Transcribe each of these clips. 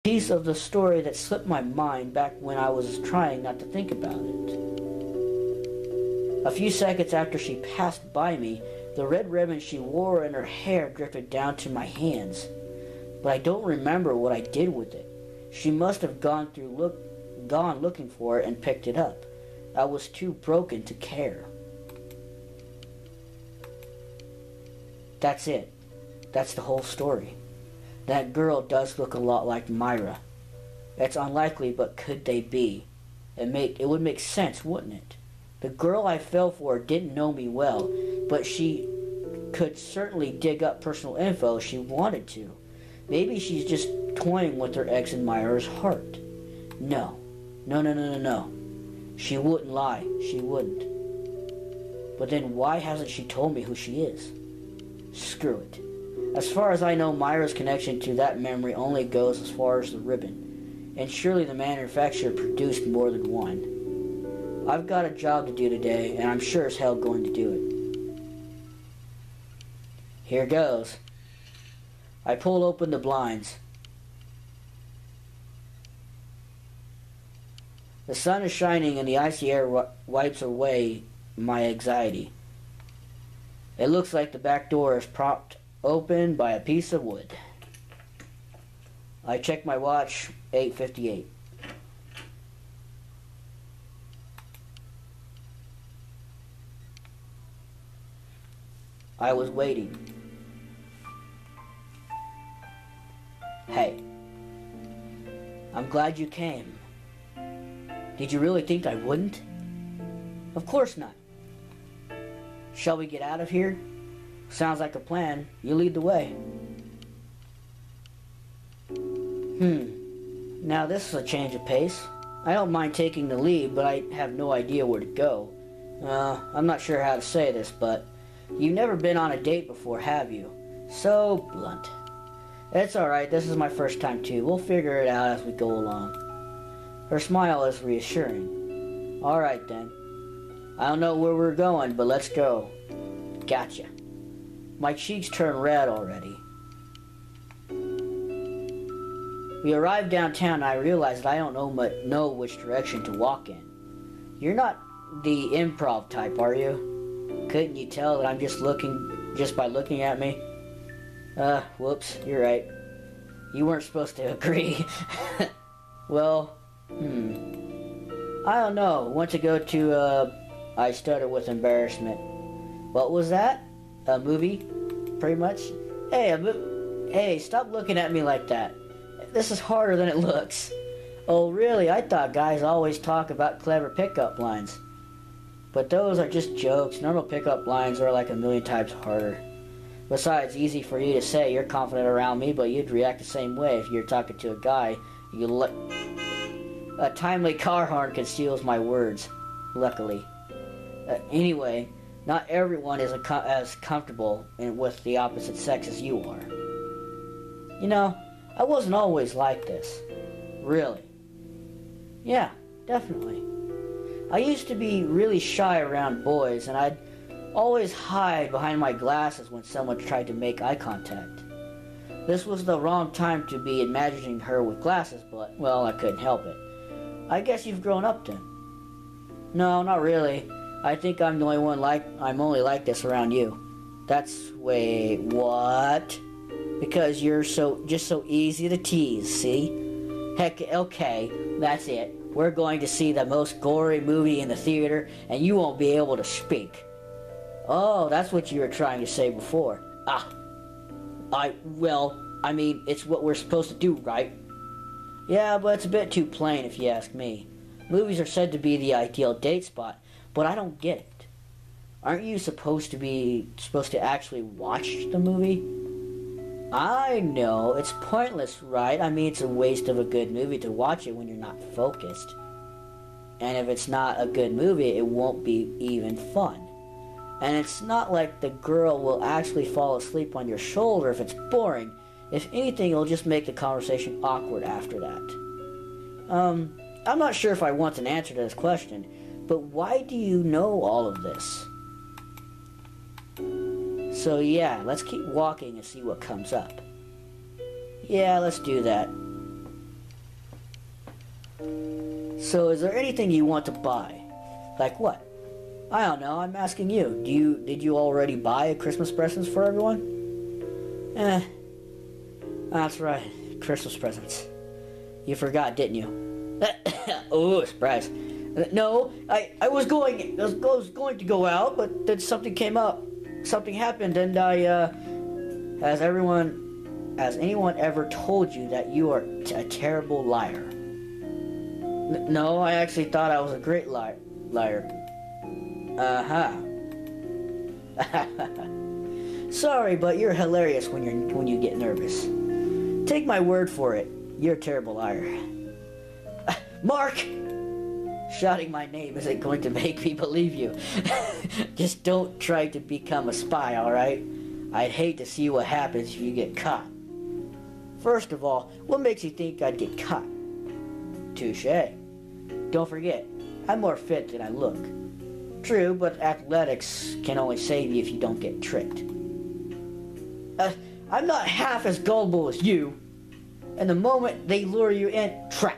piece of the story that slipped my mind back when I was trying not to think about it. A few seconds after she passed by me, the red ribbon she wore in her hair drifted down to my hands. But I don't remember what I did with it. She must have gone looking for it and picked it up. I was too broken to care. That's it. That's the whole story. That girl does look a lot like Myra. It's unlikely, but could they be? It would make sense, wouldn't it? The girl I fell for didn't know me well, but she could certainly dig up personal info if she wanted to. Maybe she's just toying with her ex in Myra's heart. No. She wouldn't lie. She wouldn't. But then why hasn't she told me who she is? Screw it. As far as I know, Myra's connection to that memory only goes as far as the ribbon. And surely the manufacturer produced more than one. I've got a job to do today, and I'm sure as hell going to do it. Here goes. I pulled open the blinds. The sun is shining and the icy air wipes away my anxiety. It looks like the back door is propped open by a piece of wood. I check my watch, 8:58. I was waiting. Hey, I'm glad you came. Did you really think I wouldn't? Of course not. Shall we get out of here? Sounds like a plan. You lead the way. Now this is a change of pace. I don't mind taking the lead, but I have no idea where to go. I'm not sure how to say this, but you've never been on a date before, have you? So blunt. It's alright, this is my first time too. We'll figure it out as we go along. Her smile is reassuring. Alright then. I don't know where we're going, but let's go. Gotcha. My cheeks turn red already. We arrived downtown and I realized that I don't know which direction to walk in. You're not the improv type, are you? Couldn't you tell that I'm just by looking at me? Whoops, you're right. You weren't supposed to agree. Well, I don't know. Want to go to, I stuttered with embarrassment. What was that? A movie? Pretty much? Hey, stop looking at me like that. This is harder than it looks. Oh, really? I thought guys always talk about clever pickup lines. But those are just jokes. Normal pickup lines are like a million times harder. Besides, easy for you to say you're confident around me, but you'd react the same way if you're talking to a guy. A timely car horn conceals my words, luckily. Anyway, not everyone is as comfortable with the opposite sex as you are. You know, I wasn't always like this. Really. Yeah, definitely. I used to be really shy around boys, and I'd always hide behind my glasses when someone tried to make eye contact. This was the wrong time to be imagining her with glasses, but, well, I couldn't help it. I guess you've grown up then. No, not really. I think I'm the only one I'm only like this around you. Wait, what? Because you're just so easy to tease, see? Heck, okay, that's it. We're going to see the most gory movie in the theater, and you won't be able to speak. Oh, that's what you were trying to say before. I mean, it's what we're supposed to do, right? Yeah, but it's a bit too plain if you ask me. Movies are said to be the ideal date spot, but I don't get it. Aren't you supposed to actually watch the movie? I know, it's pointless, right? I mean, it's a waste of a good movie to watch it when you're not focused. And if it's not a good movie, it won't be even fun. And it's not like the girl will actually fall asleep on your shoulder if it's boring. If anything, it'll just make the conversation awkward after that. I'm not sure if I want an answer to this question, but why do you know all of this? So yeah, let's keep walking and see what comes up. Yeah, let's do that. So is there anything you want to buy? Like what? I don't know, I'm asking you. Did you already buy a Christmas presents for everyone? That's right, Christmas presents. You forgot, didn't you? Oh, surprise. No, I was going to go out, but then something came up. Something happened, and has anyone ever told you that you are a terrible liar? No, I actually thought I was a great liar. Uh-huh. Sorry, but you're hilarious when you get nervous. Take my word for it, you're a terrible liar. Mark! Shouting my name isn't going to make me believe you. Just don't try to become a spy, alright? I'd hate to see what happens if you get caught. First of all, what makes you think I'd get caught? Touché. Don't forget, I'm more fit than I look. True, but athletics can only save you if you don't get tricked. I'm not half as gullible as you. And the moment they lure you in, trap.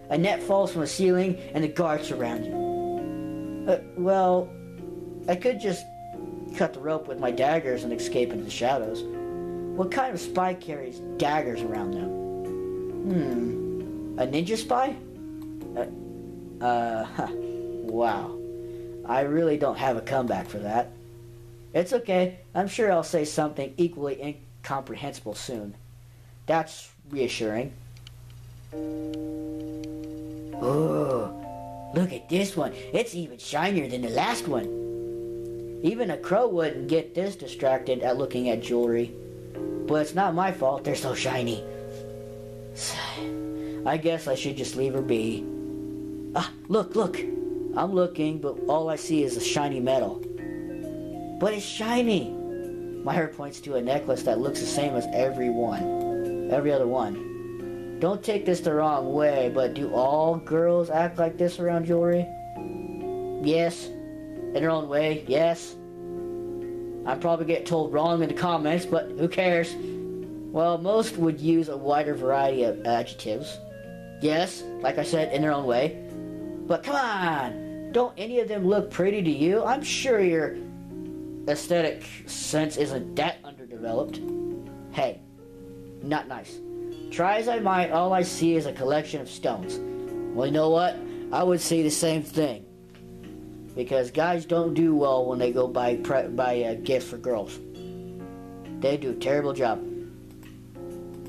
A net falls from the ceiling and the guards surround you. Well, I could just cut the rope with my daggers and escape into the shadows. What kind of spy carries daggers around them? A ninja spy? Wow. I really don't have a comeback for that. It's okay. I'm sure I'll say something equally incomprehensible soon. That's reassuring. Oh, look at this one. It's even shinier than the last one. Even a crow wouldn't get this distracted at looking at jewelry. But it's not my fault they're so shiny. I guess I should just leave her be. Ah, look. I'm looking, but all I see is a shiny metal. But it's shiny. My hair points to a necklace that looks the same as every other one. Don't take this the wrong way, but do all girls act like this around jewelry? Yes. In their own way, yes. I probably get told wrong in the comments, but who cares? Well, most would use a wider variety of adjectives. Yes, like I said, in their own way. But come on, don't any of them look pretty to you? I'm sure your aesthetic sense isn't that underdeveloped. Hey, not nice. Try as I might, all I see is a collection of stones. Well, you know what? I would say the same thing. Because guys don't do well when they go buy gifts for girls. They do a terrible job.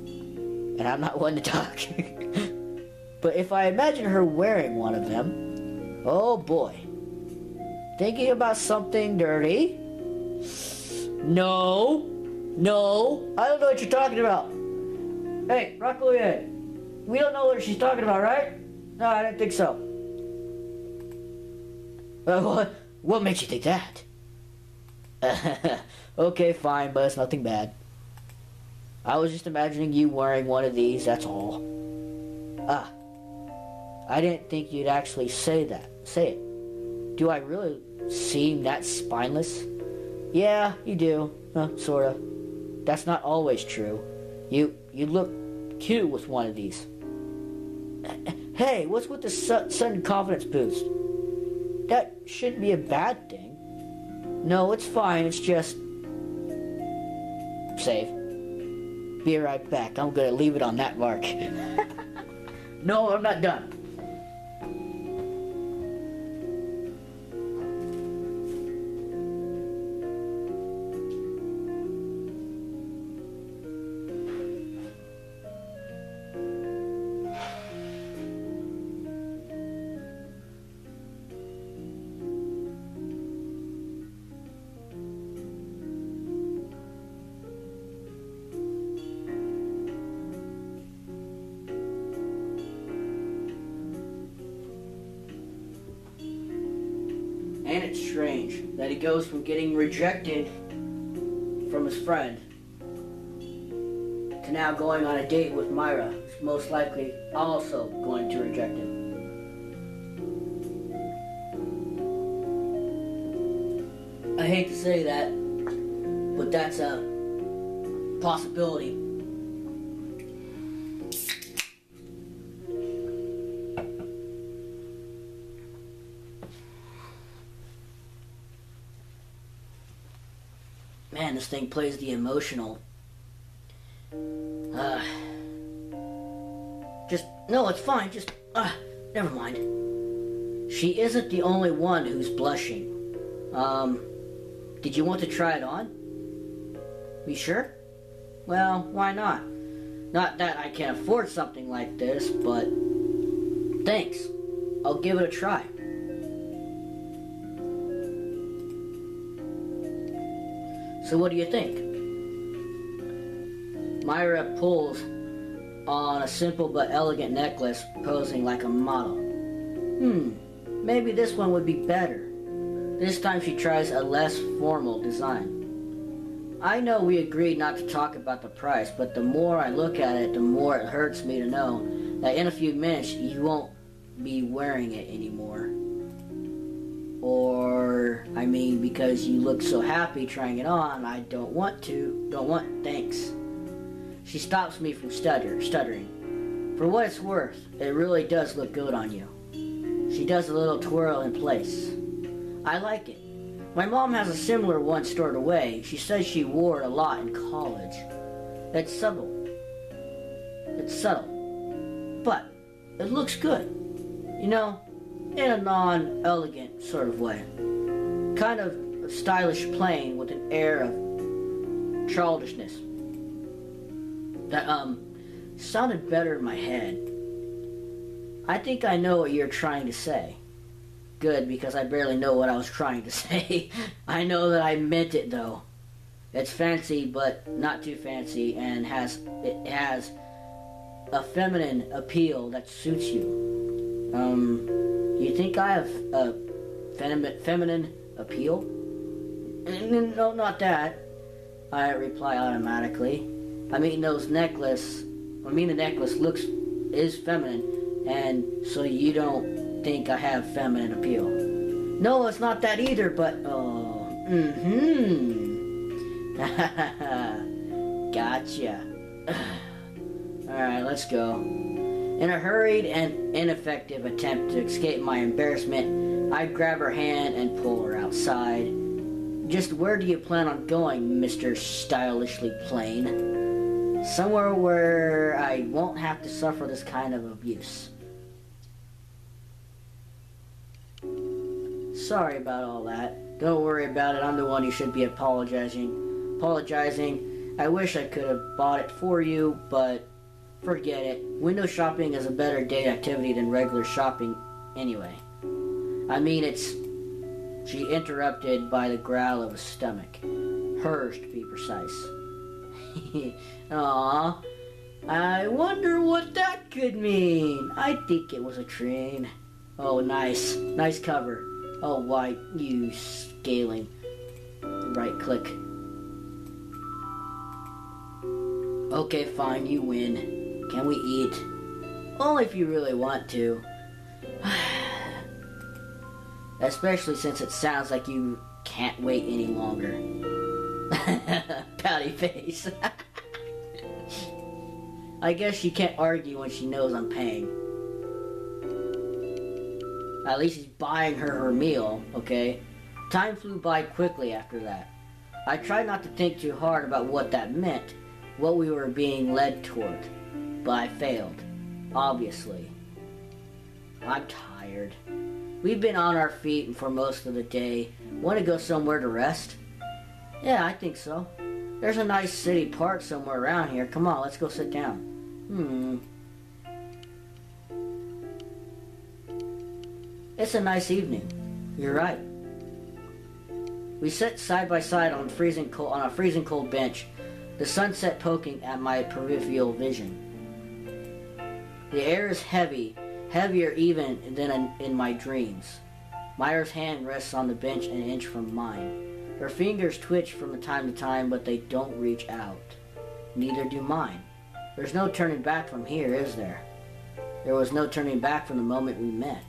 And I'm not one to talk. But if I imagine her wearing one of them, oh boy. Thinking about something dirty? No, I don't know what you're talking about. Hey, Rockaway, we don't know what she's talking about, right? No, I didn't think so. What makes you think that? Okay, fine, but it's nothing bad. I was just imagining you wearing one of these, that's all. I didn't think you'd actually say that. Say it. Do I really seem that spineless? Yeah, you do. Sorta. That's not always true. You look cute with one of these. Hey, what's with the sudden confidence boost? That shouldn't be a bad thing. No, it's fine. It's just... Save. Be right back. I'm gonna leave it on that mark. No, I'm not done. And it's strange that he goes from getting rejected from his friend to now going on a date with Myra, who's most likely also going to reject him. I hate to say that, but that's a possibility. man, this thing plays the emotional. No, it's fine. Never mind. She isn't the only one who's blushing. Did you want to try it on? You sure? Well, why not? Not that I can afford something like this, but thanks. I'll give it a try. So what do you think? Myra pulls on a simple but elegant necklace, posing like a model. Maybe this one would be better. This time she tries a less formal design. I know we agreed not to talk about the price, but the more I look at it, the more it hurts me to know that in a few minutes you won't be wearing it anymore. Or, I mean, because you look so happy trying it on, I don't want, thanks. She stops me from stuttering. For what it's worth, it really does look good on you. She does a little twirl in place. I like it. My mom has a similar one stored away. She says she wore it a lot in college. It's subtle. But it looks good. You know, in a non-elegant sort of way. Kind of stylish plain with an air of childishness. That, sounded better in my head. I think I know what you're trying to say. Good, because I barely know what I was trying to say. I know that I meant it, though. It's fancy, but not too fancy, and it has a feminine appeal that suits you. You think I have a feminine appeal? No, not that. I reply automatically. I mean, the necklace is feminine, and so you don't think I have feminine appeal. No, it's not that either, but, Gotcha. Alright, let's go. In a hurried and ineffective attempt to escape my embarrassment, I grab her hand and pull her outside. Just where do you plan on going, Mr. Stylishly Plain? Somewhere where I won't have to suffer this kind of abuse. Sorry about all that. Don't worry about it. I'm the one who should be apologizing. I wish I could have bought it for you, but forget it. Window shopping is a better date activity than regular shopping anyway. I mean, She interrupted by the growl of a stomach. Hers, to be precise. Aw, I wonder what that could mean. I think it was a train. Oh, nice. Nice cover. Oh, why, you scaling. Right click. Okay, fine, you win. Can we eat? Only if you really want to. Especially since it sounds like you can't wait any longer. Pouty face. I guess she can't argue when she knows I'm paying. At least he's buying her meal, okay? Time flew by quickly after that. I tried not to think too hard about what that meant, what we were being led toward. But I failed. Obviously. I'm tired. We've been on our feet for most of the day. Want to go somewhere to rest? Yeah, I think so. There's a nice city park somewhere around here. Come on, let's go sit down. It's a nice evening. You're right. We sit side by side on a freezing cold bench, the sunset poking at my peripheral vision. The air is heavy, heavier even than in my dreams. Myra's hand rests on the bench an inch from mine. Her fingers twitch from time to time, but they don't reach out. Neither do mine. There's no turning back from here, is there? There was no turning back from the moment we met.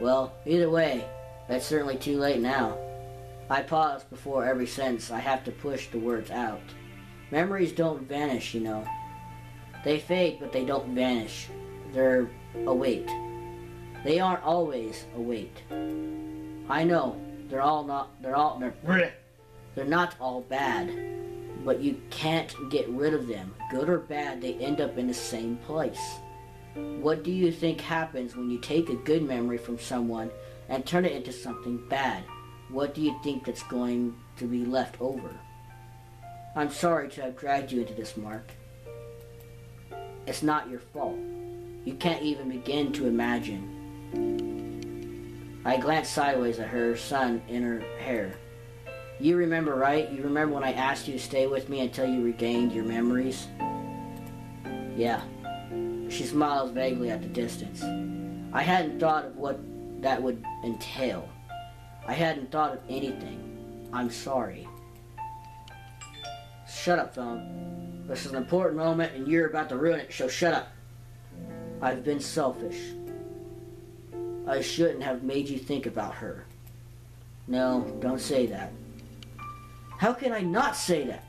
Well, either way, it's certainly too late now. I pause before every sentence. I have to push the words out. Memories don't vanish, you know. They fade, but they don't vanish. They're a weight. They aren't always a weight. I know. They're They're not all bad, but you can't get rid of them. Good or bad, they end up in the same place. What do you think happens when you take a good memory from someone and turn it into something bad? What do you think that's going to be left over? I'm sorry to have dragged you into this, Mark. It's not your fault. You can't even begin to imagine. I glanced sideways at her, sun in her hair. You remember, right? You remember when I asked you to stay with me until you regained your memories? Yeah. She smiles vaguely at the distance. I hadn't thought of what that would entail. I hadn't thought of anything. I'm sorry. Shut up, phone. This is an important moment and you're about to ruin it, so shut up. I've been selfish. I shouldn't have made you think about her. No, don't say that. How can I not say that?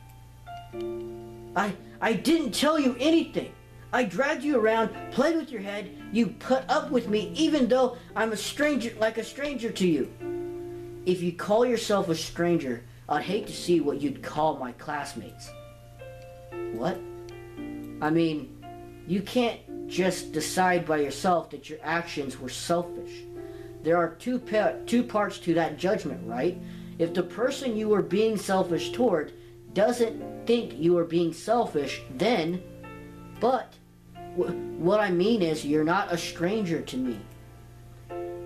I didn't tell you anything. I dragged you around, played with your head. You put up with me even though I'm a stranger, like a stranger to you. If you call yourself a stranger, I'd hate to see what you'd call my classmates. What? I mean, you can't just decide by yourself that your actions were selfish. There are two parts to that judgment, right? If the person you were being selfish toward doesn't think you are being selfish, then... But what I mean is you're not a stranger to me.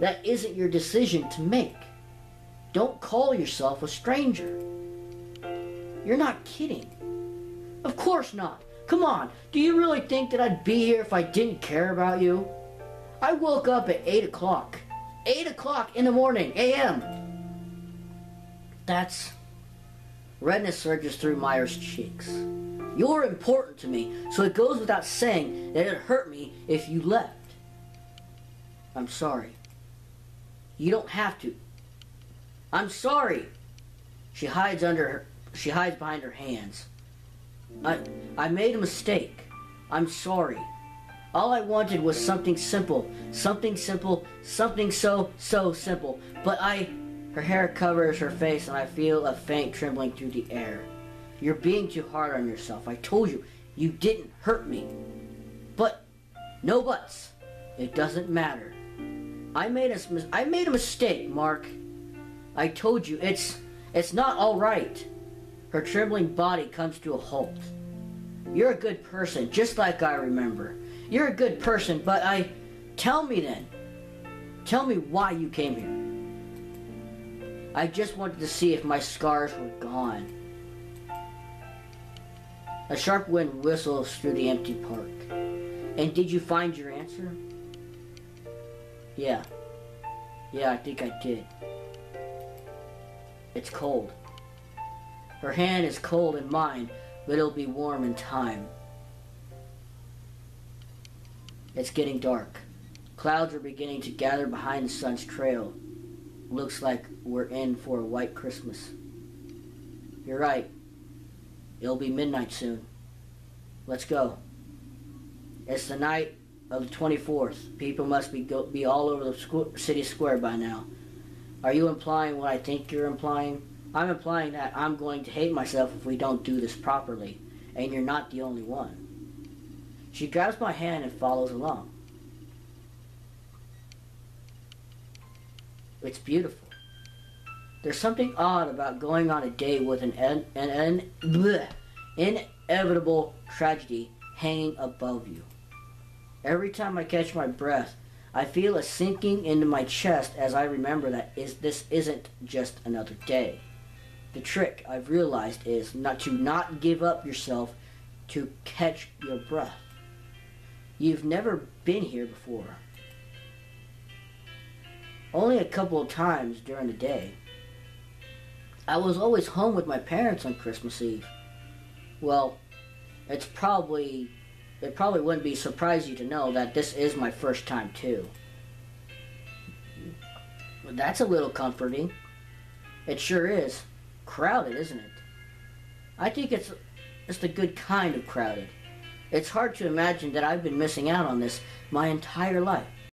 That isn't your decision to make. Don't call yourself a stranger. You're not kidding. Of course not. Come on, do you really think that I'd be here if I didn't care about you? I woke up at 8 o'clock. 8 o'clock in the morning, a.m. That's... Redness surges through Myers' cheeks. You're important to me, so it goes without saying that it'd hurt me if you left. I'm sorry. You don't have to. I'm sorry. She hides behind her hands. I made a mistake. I'm sorry. All I wanted was something simple. Something simple. Something so simple. But her hair covers her face and I feel a faint trembling through the air. You're being too hard on yourself. I told you, you didn't hurt me. But, no buts. It doesn't matter. I made a mistake, Mark. I told you, it's not all right. Her trembling body comes to a halt. You're a good person, just like I remember. You're a good person, but tell me then. Tell me why you came here. I just wanted to see if my scars were gone. A sharp wind whistles through the empty park. And did you find your answer? Yeah, I think I did. It's cold. Her hand is cold in mine, but it'll be warm in time. It's getting dark. Clouds are beginning to gather behind the sun's trail. Looks like we're in for a white Christmas. You're right. It'll be midnight soon. Let's go. It's the night of the 24th. People must be all over the city square by now. Are you implying what I think you're implying? I'm implying that I'm going to hate myself if we don't do this properly, and you're not the only one. She grabs my hand and follows along. It's beautiful. There's something odd about going on a date with an inevitable tragedy hanging above you. Every time I catch my breath, I feel a sinking into my chest as I remember that this isn't just another day. The trick I've realized is not give up yourself to catch your breath. You've never been here before. Only a couple of times during the day. I was always home with my parents on Christmas Eve. Well, it probably wouldn't be surprising you to know that this is my first time too. But that's a little comforting. It sure is. Crowded, isn't it? I think it's the good kind of crowded. It's hard to imagine that I've been missing out on this my entire life.